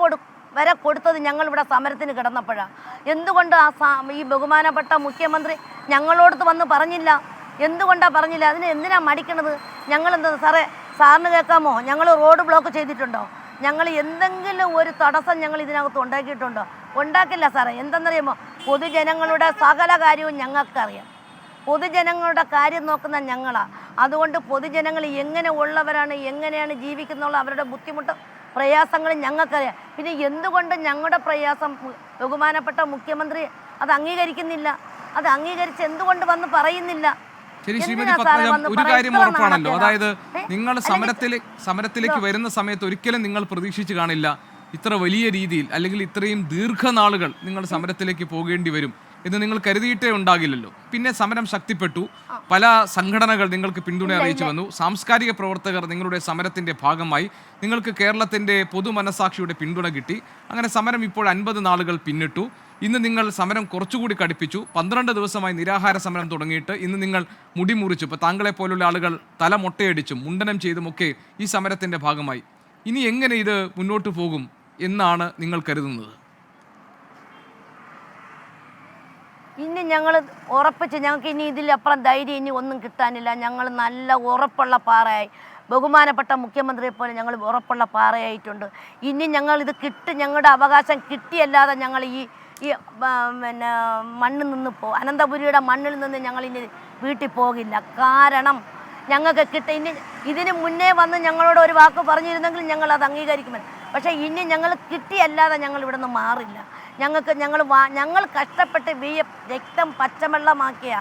വരെ കൊടുത്തത് ഞങ്ങളിവിടെ സമരത്തിന് കിടന്നപ്പോഴാണ്. എന്തുകൊണ്ട് ഈ ബഹുമാനപ്പെട്ട മുഖ്യമന്ത്രി ഞങ്ങളോടത്ത് വന്ന് പറഞ്ഞില്ല? എന്തുകൊണ്ടാണ് പറഞ്ഞില്ല? അതിന് എന്തിനാണ് മടിക്കണത്? ഞങ്ങളെന്താ സാറേ, സാറിന് കേൾക്കാമോ? ഞങ്ങൾ റോഡ് ബ്ലോക്ക് ചെയ്തിട്ടുണ്ടോ? ഞങ്ങൾ എന്തെങ്കിലും ഒരു തടസ്സം ഞങ്ങൾ ഇതിനകത്ത് ഉണ്ടാക്കിയിട്ടുണ്ടോ? ഉണ്ടാക്കില്ല സാറേ. എന്തെന്നറിയുമോ? പൊതുജനങ്ങളുടെ സകല കാര്യവും ഞങ്ങൾക്കറിയാം. പൊതുജനങ്ങളുടെ കാര്യം നോക്കുന്ന ഞങ്ങളാണ്. അതുകൊണ്ട് പൊതുജനങ്ങൾ എങ്ങനെ ഉള്ളവരാണ്, എങ്ങനെയാണ് ജീവിക്കുന്നുള്ള അവരുടെ ബുദ്ധിമുട്ട് പ്രയാസങ്ങൾ ഞങ്ങൾക്കറിയാം. പിന്നെ എന്തുകൊണ്ട് ഞങ്ങളുടെ പ്രയാസം ബഹുമാനപ്പെട്ട മുഖ്യമന്ത്രി അത് അംഗീകരിക്കുന്നില്ല? അത് അംഗീകരിച്ച് എന്തുകൊണ്ട് വന്ന് പറയുന്നില്ല? ശരി ശ്രീമതി പത്മജം, ഒരു കാര്യം ഉറപ്പാണല്ലോ, അതായത് നിങ്ങൾ സമരത്തിലേക്ക് വരുന്ന സമയത്ത് ഒരിക്കലും നിങ്ങൾ പ്രതീക്ഷിച്ച് കാണില്ല ഇത്ര വലിയ രീതിയിൽ, അല്ലെങ്കിൽ ഇത്രയും ദീർഘനാളുകൾ നിങ്ങൾ സമരത്തിലേക്ക് പോകേണ്ടി വരും എന്ന് നിങ്ങൾ കരുതിയിട്ടേ ഉണ്ടാകില്ലല്ലോ. പിന്നെ സമരം ശക്തിപ്പെട്ടു, പല സംഘടനകൾ നിങ്ങൾക്ക് പിന്തുണ അറിയിച്ചു വന്നു, സാംസ്കാരിക പ്രവർത്തകർ നിങ്ങളുടെ സമരത്തിന്റെ ഭാഗമായി, നിങ്ങൾക്ക് കേരളത്തിന്റെ പൊതുമനസാക്ഷിയുടെ പിന്തുണ കിട്ടി. അങ്ങനെ സമരം ഇപ്പോൾ 50 നാളുകൾ പിന്നിട്ടു. ഇന്ന് നിങ്ങൾ സമരം കുറച്ചുകൂടി കടുപ്പിച്ചു. 12 ദിവസമായി നിരാഹാര സമരം തുടങ്ങിയിട്ട് ഇന്ന് നിങ്ങൾ മുടി മുറിച്ചു. ഇപ്പോൾ താങ്കളെ പോലുള്ള ആളുകൾ തല മൊട്ടയടിച്ചും മുണ്ടനം ചെയ്തുമൊക്കെ ഈ സമരത്തിന്റെ ഭാഗമായി. ഇനി എങ്ങനെ ഇത് മുന്നോട്ട് പോകും എന്നാണ് നിങ്ങൾ കരുതുന്നത്? ഇനി ഞങ്ങൾ ഉറപ്പിച്ച്, ഞങ്ങൾക്ക് ഇനി ഇതിലപ്പുറം ധൈര്യം ഇനി ഒന്നും കിട്ടാനില്ല. ഞങ്ങൾ നല്ല ഉറപ്പുള്ള പാറയായി, ബഹുമാനപ്പെട്ട മുഖ്യമന്ത്രിയെ പോലെ ഞങ്ങൾ ഉറപ്പുള്ള പാറയായിട്ടുണ്ട്. ഇനി ഞങ്ങൾ ഇത് ഞങ്ങളുടെ അവകാശം കിട്ടിയല്ലാതെ ഞങ്ങൾ ഈ പിന്നെ മണ്ണിൽ നിന്ന് അനന്തപുരിയുടെ മണ്ണിൽ നിന്ന് ഞങ്ങൾ ഇനി വീട്ടിൽ പോകില്ല. കാരണം ഞങ്ങൾക്ക് ഇനി ഇതിന് മുന്നേ വന്ന് ഞങ്ങളോട് ഒരു വാക്ക് പറഞ്ഞിരുന്നെങ്കിൽ ഞങ്ങൾ അത് അംഗീകരിക്കുമെന്ന്. പക്ഷേ ഇനി ഞങ്ങൾ കിട്ടിയല്ലാതെ ഞങ്ങൾ ഇവിടെ നിന്ന് മാറില്ല. ഞങ്ങൾ കഷ്ടപ്പെട്ട് രക്തം പച്ചവെള്ളമാക്കിയ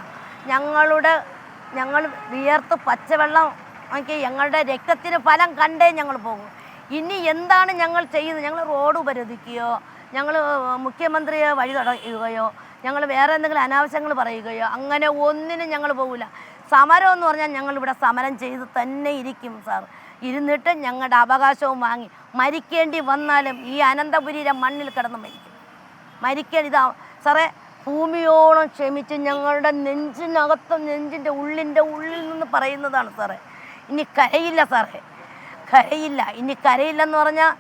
ഞങ്ങൾ വിയർത്ത് പച്ചവെള്ളം ആക്കി ഞങ്ങളുടെ രക്തത്തിന് ഫലം കണ്ടേ ഞങ്ങൾ പോകും. ഇനി എന്താണ് ഞങ്ങൾ ചെയ്യുന്നത്? ഞങ്ങൾ റോഡ് ഉപരോധിക്കുകയോ, ഞങ്ങൾ മുഖ്യമന്ത്രിയെ വഴി തടയുകയോ, ഞങ്ങൾ വേറെ എന്തെങ്കിലും അനാവശ്യങ്ങൾ പറയുകയോ, അങ്ങനെ ഒന്നിനും ഞങ്ങൾ പോകില്ല. സമരം എന്ന് പറഞ്ഞാൽ ഞങ്ങളിവിടെ സമരം ചെയ്ത് തന്നെ ഇരിക്കും സാർ. ഇരുന്നിട്ട് ഞങ്ങളുടെ അവകാശവും വാങ്ങി മരിക്കേണ്ടി വന്നാലും ഈ അനന്തപുരിയിലെ മണ്ണിൽ കിടന്ന് മരിക്കേണ്ടി സാറേ, ഭൂമിയോളം ക്ഷമിച്ച് ഞങ്ങളുടെ നെഞ്ചിനകത്തും നെഞ്ചിൻ്റെ ഉള്ളിൽ നിന്ന് പറയുന്നതാണ് സാറേ. ഇനി കരയില്ല സാറേ, കരയില്ല. ഇനി കരയില്ലെന്ന് പറഞ്ഞാൽ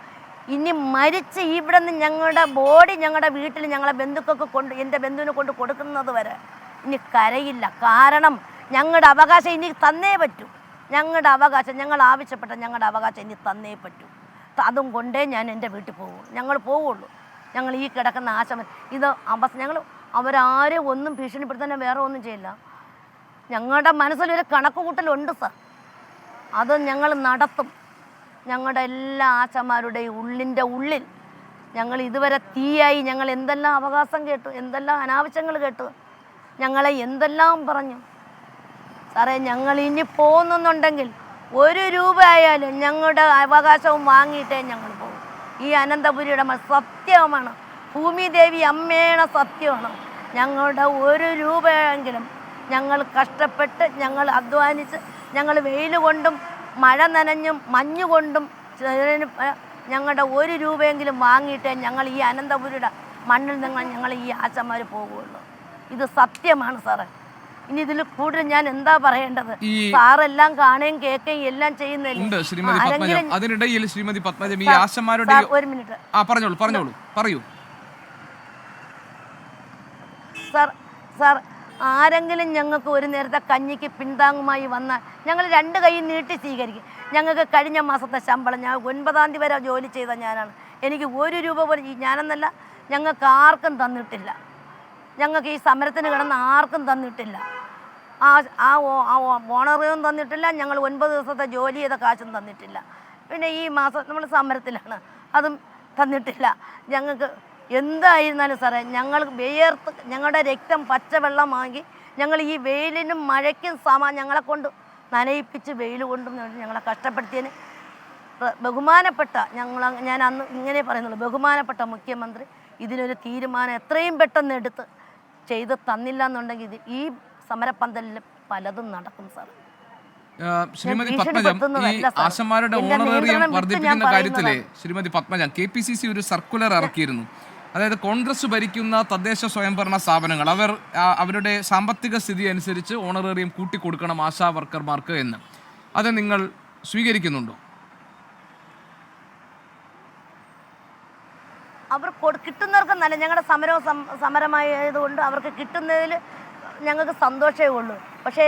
ഇനി മരിച്ച് ഇവിടെ നിന്ന് ഞങ്ങളുടെ ബോഡി ഞങ്ങളുടെ വീട്ടിൽ ഞങ്ങളെ ബന്ധുക്കൾക്ക് എൻ്റെ ബന്ധുവിനെ കൊണ്ട് കൊടുക്കുന്നത് വരെ ഇനി കരയില്ല. കാരണം ഞങ്ങളുടെ അവകാശം ഇനി തന്നേ പറ്റൂ. ഞങ്ങളുടെ അവകാശം, ഞങ്ങൾ ആവശ്യപ്പെട്ട ഞങ്ങളുടെ അവകാശം ഇനി തന്നേ പറ്റൂ. അതും കൊണ്ടേ ഞാൻ എൻ്റെ വീട്ടിൽ പോകുള്ളൂ, ഞങ്ങൾ പോവുള്ളൂ. ഞങ്ങൾ ഈ കിടക്കുന്ന ആശയം ഇത് ഞങ്ങൾ അവരാരും ഒന്നും ഭീഷണിപ്പെടുത്താൻ വേറെ ഒന്നും ചെയ്യില്ല. ഞങ്ങളുടെ മനസ്സിലൊരു കണക്ക് കൂട്ടലുണ്ട് സാർ, അത് ഞങ്ങൾ നടത്തും. ഞങ്ങളുടെ എല്ലാ ആശമാരുടെയും ഉള്ളിൻ്റെ ഉള്ളിൽ ഞങ്ങൾ ഇതുവരെ തീയായി ഞങ്ങൾ എന്തെല്ലാം അവകാശം കേട്ടു, എന്തെല്ലാം അനാവശ്യങ്ങൾ കേട്ടു, ഞങ്ങളെ എന്തെല്ലാം പറഞ്ഞു സാറേ. ഞങ്ങൾ ഇനി പോകുന്നുണ്ടെങ്കിൽ 1 രൂപ ആയാലും ഞങ്ങളുടെ അവകാശവും വാങ്ങിയിട്ടേ ഞങ്ങൾ പോകും. ഈ അനന്തപുരിയുടെ സത്യമാണ്, ഭൂമിദേവി അമ്മേണ സത്യമാണ്. ഞങ്ങളുടെ 1 രൂപയെങ്കിലും ഞങ്ങൾ കഷ്ടപ്പെട്ട്, ഞങ്ങൾ അധ്വാനിച്ച്, ഞങ്ങൾ വെയിൽ കൊണ്ടും മഴ നനഞ്ഞും മഞ്ഞുകൊണ്ടും ഞങ്ങളുടെ 1 രൂപയെങ്കിലും വാങ്ങിയിട്ടേ ഞങ്ങൾ ഈ അനന്തപുരിയുടെ മണ്ണിൽ നിന്ന് ഞങ്ങൾ ഈ ആശമാർ പോകുള്ളൂ. ഇത് സത്യമാണ് സാറേ. ഇനി ഇതിൽ കൂടുതൽ ഞാൻ എന്താ പറയേണ്ടത്? സാറെല്ലാം കാണുകയും കേൾക്കുകയും എല്ലാം ചെയ്യുന്നില്ല. അതിനിടയിൽ ശ്രീമതി പത്മജം ഈ ആശമാരുടെ ഒരു മിനിറ്റ് പറയൂ സാർ. ആരെങ്കിലും ഞങ്ങൾക്ക് ഒരു നേരത്തെ കഞ്ഞിക്ക് പിന്താങ്ങുമായി വന്നാൽ ഞങ്ങൾ 2 കൈ നീട്ടി സ്വീകരിക്കും. ഞങ്ങൾക്ക് കഴിഞ്ഞ മാസത്തെ ശമ്പളം, ഞാൻ 9-ാം തീയതി വരെ ജോലി ചെയ്ത ഞാനാണ്, എനിക്ക് 1 രൂപ പോലും ഞാനെന്നല്ല ഞങ്ങൾക്ക് ആർക്കും തന്നിട്ടില്ല. ഞങ്ങൾക്ക് ഈ സമരത്തിന് കിടന്ന് ആർക്കും തന്നിട്ടില്ല. ഓണറും തന്നിട്ടില്ല, ഞങ്ങൾ 9 ദിവസത്തെ ജോലി ചെയ്ത കാശും തന്നിട്ടില്ല. പിന്നെ ഈ മാസം നമ്മൾ സമരത്തിലാണ്, അതും തന്നിട്ടില്ല. ഞങ്ങൾക്ക് എന്തായിരുന്നാലും സാറേ ഞങ്ങൾ വിയർത്ത് ഞങ്ങളുടെ രക്തം പച്ചവെള്ളമാക്കി ഞങ്ങൾ ഈ വെയിലിനും മഴയ്ക്കും ഞങ്ങളെ കൊണ്ട് നനയിപ്പിച്ച് വെയിൽ കൊണ്ടും ഞങ്ങളെ കഷ്ടപ്പെടുത്തിയതിന് ബഹുമാനപ്പെട്ട ഞാൻ അന്ന് ഇങ്ങനെ പറയുന്നുള്ളൂ, ബഹുമാനപ്പെട്ട മുഖ്യമന്ത്രി ഇതിനൊരു തീരുമാനം എത്രയും പെട്ടെന്ന് എടുത്ത് ചെയ്ത് തന്നില്ല എന്നുണ്ടെങ്കിൽ ഈ സമരപന്തലിൽ പലതും നടക്കും സാർ. ശ്രീമതി പത്മജം, ഈ ആശമാരുടെ ഓണറേറിയം വർദ്ധിപ്പിക്കുന്ന കാര്യത്തിലെ ശ്രീമതി പത്മജം KPCC ഒരു സർക്കുലർ ഇറക്കിയിരുന്നു. അതായത് കോൺഗ്രസ് ഭരിക്കുന്ന തദ്ദേശ സ്വയംഭരണ സ്ഥാപനങ്ങൾ അവരുടെ സാമ്പത്തിക സ്ഥിതി അനുസരിച്ച് ഓണറേറിയം കൂട്ടിക്കൊടുക്കണം ആശാ വർക്കർമാർക്ക് എന്ന്. അത് നിങ്ങൾ സ്വീകരിക്കുന്നുണ്ടോ? അവർ കിട്ടുന്നവർക്ക് നല്ല, ഞങ്ങളുടെ സമരമായതുകൊണ്ട് അവർക്ക് കിട്ടുന്നതിൽ ഞങ്ങൾക്ക് സന്തോഷമേ ഉള്ളൂ. പക്ഷേ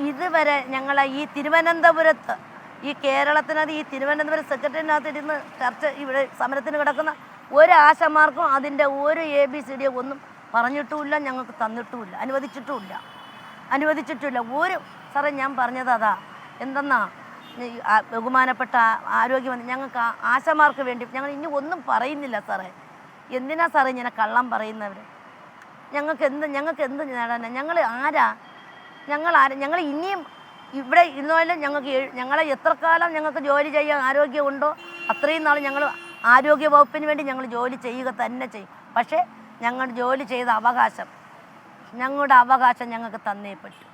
ഇതുവരെ ഞങ്ങളെ ഈ തിരുവനന്തപുരത്ത്, ഈ കേരളത്തിനകത്ത് ഈ തിരുവനന്തപുരം സെക്രട്ടറിനകത്ത് ഇരുന്ന് ഇവിടെ സമരത്തിന് കിടക്കുന്ന ഒരു ആശമാർക്കും അതിൻ്റെ ഒരു ABCD ഒന്നും പറഞ്ഞിട്ടുമില്ല, ഞങ്ങൾക്ക് തന്നിട്ടുമില്ല, അനുവദിച്ചിട്ടുമില്ല. സാറേ ഞാൻ പറഞ്ഞത് അതാ, എന്തെന്നാ ബഹുമാനപ്പെട്ട ആരോഗ്യമന്ത്രി ഞങ്ങൾക്ക് ആശമാർക്ക് വേണ്ടി ഞങ്ങൾ ഇനി ഒന്നും പറയുന്നില്ല സാറേ. എന്തിനാ സാറേ ഇങ്ങനെ കള്ളം പറയുന്നവർ? ഞങ്ങൾക്ക് എന്ത് നേടാനാ? ഞങ്ങൾ ഇനിയും ഇവിടെ ഇരുന്നാലും ഞങ്ങളെ എത്ര കാലം ഞങ്ങൾക്ക് ജോലി ചെയ്യാൻ ആരോഗ്യമുണ്ടോ അത്രയും നാൾ ഞങ്ങൾ ആരോഗ്യ വകുപ്പിന് വേണ്ടി ഞങ്ങൾ ജോലി ചെയ്യുക തന്നെ ചെയ്യും. പക്ഷേ ഞങ്ങൾ ജോലി ചെയ്ത ഞങ്ങളുടെ അവകാശം ഞങ്ങൾക്ക് തന്നേ പറ്റൂ.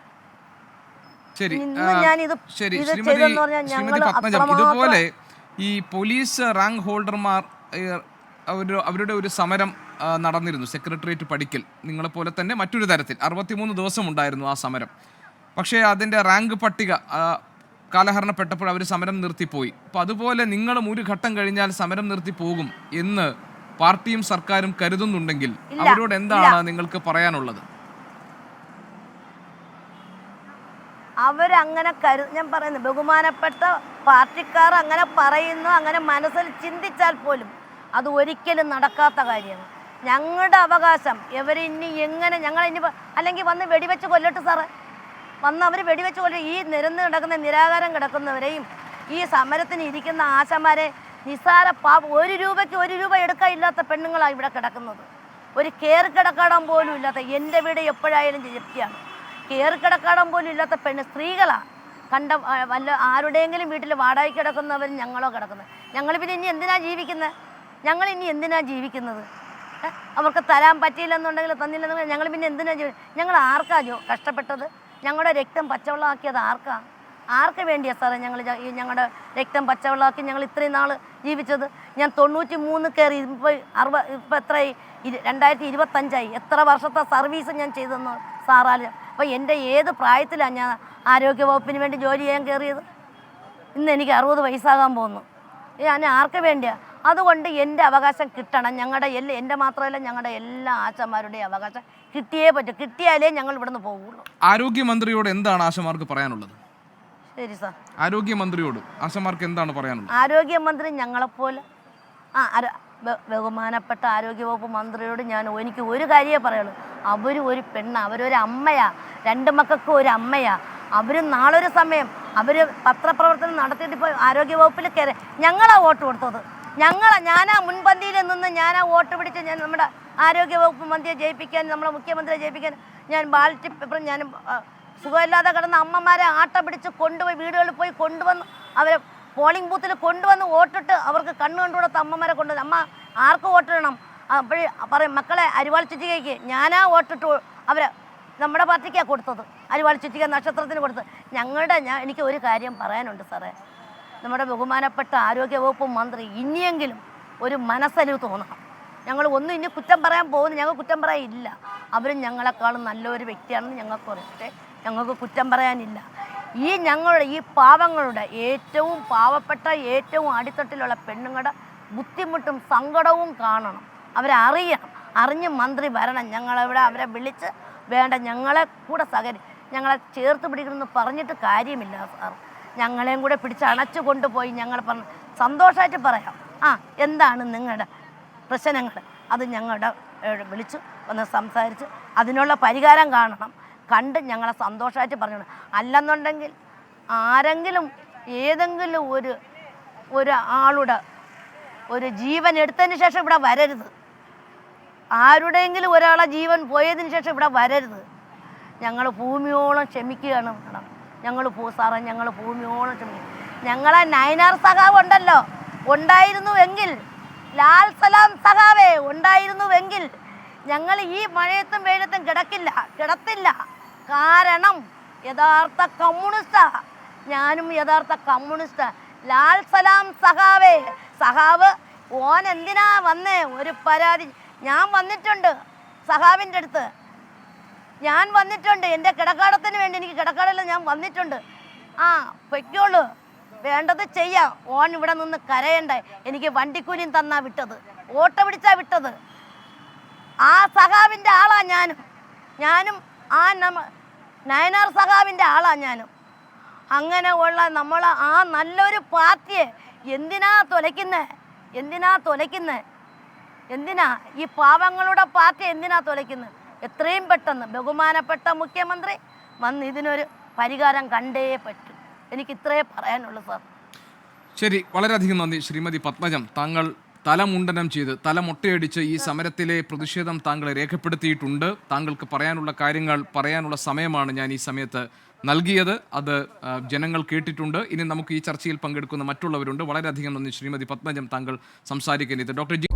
ഇതുപോലെ ഈ പോലീസ് റാങ്ക് ഹോൾഡർമാർ അവരുടെ ഒരു സമരം നടന്നിരുന്നു സെക്രട്ടേറിയറ്റ് പടിക്കൽ. നിങ്ങളെപ്പോലെ തന്നെ മറ്റൊരു തരത്തിൽ 63 ദിവസം ഉണ്ടായിരുന്നു ആ സമരം. പക്ഷേ അതിൻ്റെ റാങ്ക് പട്ടിക കാലഹരണപ്പെട്ടപ്പോൾ അവർ സമരം നിർത്തിപ്പോയി. അപ്പോൾ അതുപോലെ നിങ്ങളും ഒരു ഘട്ടം കഴിഞ്ഞാൽ സമരം നിർത്തി പോകും എന്ന് പാർട്ടിയും സർക്കാരും കരുതുന്നുണ്ടെങ്കിൽ അവരോട് എന്താണ് നിങ്ങൾക്ക് പറയാനുള്ളത്? അവരങ്ങനെ ഞാൻ പറയുന്നു, ബഹുമാനപ്പെട്ട പാർട്ടിക്കാർ അങ്ങനെ പറയുന്നു, അങ്ങനെ മനസ്സിൽ ചിന്തിച്ചാൽ പോലും അത് ഒരിക്കലും നടക്കാത്ത കാര്യമാണ്. ഞങ്ങളുടെ അവകാശം ഇവരിനി എങ്ങനെ അല്ലെങ്കിൽ വന്ന് വെടിവെച്ച് കൊല്ലട്ട് സാറേ, അവർ വെടിവെച്ച് കൊല്ലും. ഈ നിരന്ന് കിടക്കുന്ന നിരാകാരം കിടക്കുന്നവരെയും ഈ സമരത്തിന് ഇരിക്കുന്ന ആശമാരെ നിസ്സാര ₹1 1 രൂപ എടുക്കാനില്ലാത്ത പെണ്ണുങ്ങളാണ് ഇവിടെ കിടക്കുന്നത്. ഒരു കയറി കിടക്കാടം പോലും ഇല്ലാത്ത, എൻ്റെ വീട് എപ്പോഴായാലും ജപ്തിയാണ്, കയറി കിടക്കാടം പോലും ഇല്ലാത്ത സ്ത്രീകളാണ് ആരുടെയെങ്കിലും വീട്ടിൽ വാടകയ്ക്ക് കിടക്കുന്നവർ ഞങ്ങളോ കിടക്കുന്നത്. ഞങ്ങൾ പിന്നെ ഇനി എന്തിനാ ജീവിക്കുന്നത്? അവർക്ക് തരാൻ പറ്റിയില്ലെന്നുണ്ടെങ്കിൽ തന്നില്ലെന്നുണ്ടെങ്കിൽ ഞങ്ങൾ പിന്നെ എന്തിനാ ഞങ്ങൾ ആർക്കാ കഷ്ടപ്പെട്ടത്? ഞങ്ങളുടെ രക്തം പച്ചവെള്ളമാക്കിയത് ആർക്ക് വേണ്ടിയാണ് സാറേ? ഞങ്ങളുടെ രക്തം പച്ചവെള്ളമാക്കി ഞങ്ങൾ ഇത്രയും നാൾ ജീവിച്ചത്. ഞാൻ 93 കയറി ഇപ്പോൾ എത്രയായി? 2025 എത്ര വർഷത്തെ സർവീസ് ഞാൻ ചെയ്തെന്ന് സാറാല്. അപ്പോൾ എൻ്റെ ഏത് പ്രായത്തിലാണ് ഞാൻ ആരോഗ്യവകുപ്പിന് വേണ്ടി ജോലി ചെയ്യാൻ കയറിയത്? ഇന്ന് എനിക്ക് 60 വയസ്സാകാൻ പോകുന്നു. ഞാൻ ആർക്ക് വേണ്ടിയാണ്? അതുകൊണ്ട് എൻ്റെ അവകാശം കിട്ടണം. എൻ്റെ മാത്രമല്ല ഞങ്ങളുടെ എല്ലാ ആശമാരുടെയും അവകാശം കിട്ടിയേ പറ്റൂ. കിട്ടിയാലേ ഞങ്ങൾ ഇവിടുന്ന് പോകുള്ളൂ. ആരോഗ്യമന്ത്രിയോട് എന്താണ് ആശമാർക്ക് പറയാനുള്ളത്? ശരി സാർ, ആരോഗ്യമന്ത്രിയോട് ആശമാർക്ക് എന്താണ് പറയാനുള്ളത്? ആരോഗ്യമന്ത്രി ഞങ്ങളെപ്പോലെ ബഹുമാനപ്പെട്ട ആരോഗ്യവകുപ്പ് മന്ത്രിയോട് എനിക്ക് ഒരു കാര്യമേ പറയുള്ളൂ. ഒരു പെണ്ണ്, അവരൊരു അമ്മയാ, 2 മക്കൾക്കും ഒരു അമ്മയാ. നാളൊരു സമയം പത്രപ്രവർത്തനം നടത്തിയിട്ട് ഇപ്പോൾ ആരോഗ്യവകുപ്പിൽ കയറി ഞങ്ങളാ വോട്ട് കൊടുത്തത്. ഞാനാ മുൻപന്തിയിൽ നിന്ന് ഞാനാ വോട്ട് പിടിച്ച് നമ്മുടെ ആരോഗ്യവകുപ്പ് മന്ത്രിയെ ജയിപ്പിക്കാൻ, നമ്മുടെ മുഖ്യമന്ത്രിയെ ജയിപ്പിക്കാൻ ബാലറ്റ് പേപ്പർ സുഖമില്ലാതെ കിടന്ന അമ്മമാരെ ആട്ട പിടിച്ച് കൊണ്ടുപോയി വീടുകളിൽ പോയി കൊണ്ടുവന്ന് അവരെ പോളിംഗ് ബൂത്തിൽ കൊണ്ടുവന്ന് വോട്ടിട്ട് അവർക്ക് കണ്ണു കണ്ടുകൊടുത്ത അമ്മമാരെ കൊണ്ടുവന്ന് അമ്മ ആർക്ക് വോട്ടിടണം അപ്പോഴേ പറയും മക്കളെ അരിവാൾ ചുറ്റികയ്ക്ക് ഞാനാ വോട്ടിട്ട് അവരെ നമ്മുടെ പാർട്ടിക്കാണ് കൊടുത്തത്. അരിവാൾ ചുറ്റിക നക്ഷത്രത്തിന് കൊടുത്തത്. എനിക്ക് ഒരു കാര്യം പറയാനുണ്ട് സാറേ. നമ്മുടെ ബഹുമാനപ്പെട്ട ആരോഗ്യവകുപ്പ് മന്ത്രി ഇനിയെങ്കിലും ഒരു മനസ്സലിവ് തോന്നണം. ഒന്നും ഇനി കുറ്റം പറയാൻ പോകുന്നു, ഞങ്ങൾ കുറ്റം പറയാനില്ല. അവരും ഞങ്ങളെക്കാളും നല്ലൊരു വ്യക്തിയാണെന്ന് ഞങ്ങൾക്ക് പറയും. പക്ഷേ ഞങ്ങൾക്ക് കുറ്റം പറയാനില്ല. ഈ പാവങ്ങളുടെ ഏറ്റവും പാവപ്പെട്ട ഏറ്റവും അടിത്തട്ടിലുള്ള പെണ്ണുങ്ങളുടെ ബുദ്ധിമുട്ടും സങ്കടവും കാണണം, അറിഞ്ഞ് മന്ത്രി വരണം. അവരെ വിളിച്ച് വേണ്ട ഞങ്ങളെ കൂടെ ഞങ്ങളെ ചേർത്ത് പിടിക്കണമെന്ന് പറഞ്ഞിട്ട് കാര്യമില്ല സാർ. ഞങ്ങളെയും കൂടെ പിടിച്ച് അണച്ചു കൊണ്ടുപോയി ഞങ്ങൾ സന്തോഷമായിട്ട് പറയാം, എന്താണ് നിങ്ങളുടെ പ്രശ്നങ്ങൾ, അത് ഞങ്ങളുടെ വിളിച്ച് ഒന്ന് സംസാരിച്ച് അതിനുള്ള പരിഹാരം കണ്ട് ഞങ്ങളെ സന്തോഷമായിട്ട് പറഞ്ഞു. അല്ലെന്നുണ്ടെങ്കിൽ ആരെങ്കിലും ഏതെങ്കിലും ഒരു ആളുടെ ഒരു ജീവൻ എടുത്തതിന് ശേഷം ഇവിടെ വരരുത്. ആരുടെയെങ്കിലും ഒരാളെ ജീവൻ പോയതിന് ശേഷം ഇവിടെ വരരുത്. ഞങ്ങൾ ഭൂമിയോളം ക്ഷമിക്കുകയാണ് മാഡം. സാറേ ഞങ്ങൾ ഭൂമിയോളം ക്ഷമിക്കും. ഞങ്ങളെ നയനാർ സഖാവ് ഉണ്ടല്ലോ, ഉണ്ടായിരുന്നുവെങ്കിൽ, ലാൽ സലാം സഖാവേ ഉണ്ടായിരുന്നുവെങ്കിൽ ഞങ്ങൾ ഈ മഴയത്തും വെയിലത്തും കിടത്തില്ല. കാരണം യഥാർത്ഥ കമ്മ്യൂണിസ്റ്റാ, ഞാനും യഥാർത്ഥ കമ്മ്യൂണിസ്റ്റാ. ലാൽ സലാം സഖാവ് ഓൻ എന്തിനാ വന്നേ? ഒരു പരാതി ഞാൻ വന്നിട്ടുണ്ട് സഖാവിൻ്റെ അടുത്ത്, ഞാൻ വന്നിട്ടുണ്ട്. എൻ്റെ കിടക്കാടത്തിന് വേണ്ടി, എനിക്ക് കിടക്കാടല്ല, ഞാൻ വന്നിട്ടുണ്ട്. പൊയ്ക്കോളൂ, വേണ്ടത് ചെയ്യാം. ഓൻ ഇവിടെ നിന്ന് കരയണ്ടേ, എനിക്ക് വണ്ടിക്കൂലിയും തന്നാ വിട്ടത്, ഓട്ടോ പിടിച്ചാ വിട്ടത്. ആ സഖാവിൻ്റെ ആളാ ഞാനും ആ നയനാർ സഖാവിൻ്റെ ആളാ ഞാനും. അങ്ങനെ ഉള്ള നമ്മൾ ആ നല്ലൊരു പാർട്ടിയെ എന്തിനാ തൊലയ്ക്കുന്നത്? എന്തിനാ ഈ പാവങ്ങളുടെ പാർട്ടി എന്തിനാ തൊലയ്ക്കുന്നത്? എത്രയും പെട്ടെന്ന് ബഹുമാനപ്പെട്ട മുഖ്യമന്ത്രി വന്ന് ഇതിനൊരു പരിഹാരം കണ്ടേ പറ്റൂ. എനിക്ക് ഇത്രേ പറയാനുള്ളൂ സാർ. ശരി, വളരെയധികം നന്ദി ശ്രീമതി പത്മജം. താങ്കൾ തലമുണ്ടനം ചെയ്ത് തലമൊട്ടയടിച്ച് ഈ സമരത്തിലെ പ്രതിഷേധം താങ്കളെ രേഖപ്പെടുത്തിയിട്ടുണ്ട്. താങ്കൾക്ക് പറയാനുള്ള സമയമാണ് ഞാൻ ഈ സമയത്ത് നൽകിയത്. അത് ജനങ്ങൾ കേട്ടിട്ടുണ്ട്. ഇനി നമുക്ക് ഈ ചർച്ചയിൽ പങ്കെടുക്കുന്ന മറ്റുള്ളവരുണ്ട്. വളരെയധികം നന്ദി ശ്രീമതി പത്മജം, താങ്കൾ സംസാരിക്കുന്നത്. Doctor G